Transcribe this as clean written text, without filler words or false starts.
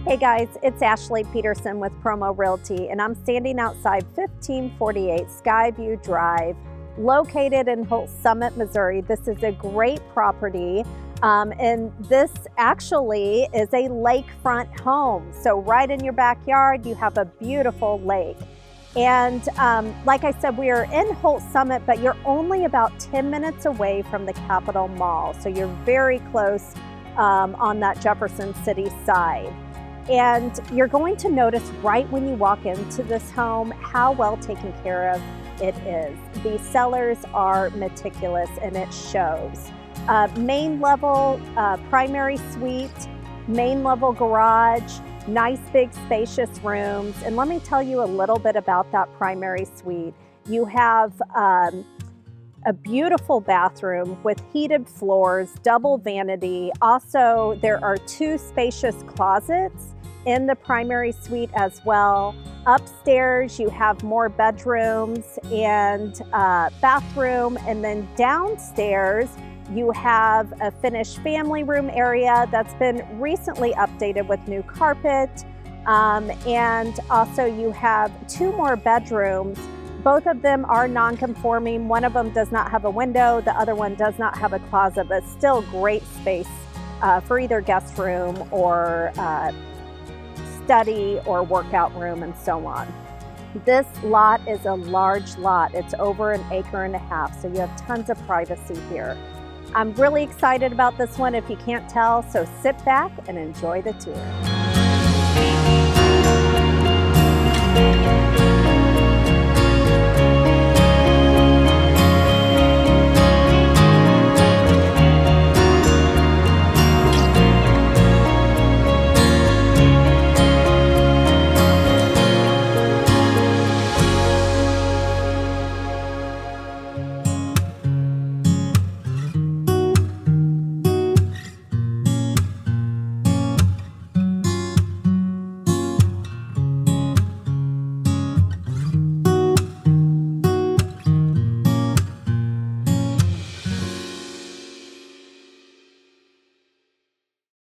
Hey guys, it's Ashley Peterson with Promo Realty, and I'm standing outside 1548 Skyview Drive, located in Holts Summit, Missouri. This is a great property, and this actually is a lakefront home. So right in your backyard, you have a beautiful lake. And like I said, we are in Holts Summit, but you're only about 10 minutes away from the Capitol Mall. So you're very close on that Jefferson City side. And you're going to notice right when you walk into this home how well taken care of it is. The sellers are meticulous and it shows. Main level primary suite, main level garage, nice big spacious rooms. And let me tell you a little bit about that primary suite. You have a beautiful bathroom with heated floors, double vanity. Also, there are 2 spacious closets in the primary suite as well. Upstairs, you have more bedrooms and bathroom, and then downstairs, you have a finished family room area that's been recently updated with new carpet. And also you have 2 more bedrooms. Both of them are non-conforming. One of them does not have a window. The other one does not have a closet, but still great space for either guest room or study or workout room and so on. This lot is a large lot. It's over 1.5 acres, so you have tons of privacy here. I'm really excited about this one if you can't tell, so sit back and enjoy the tour.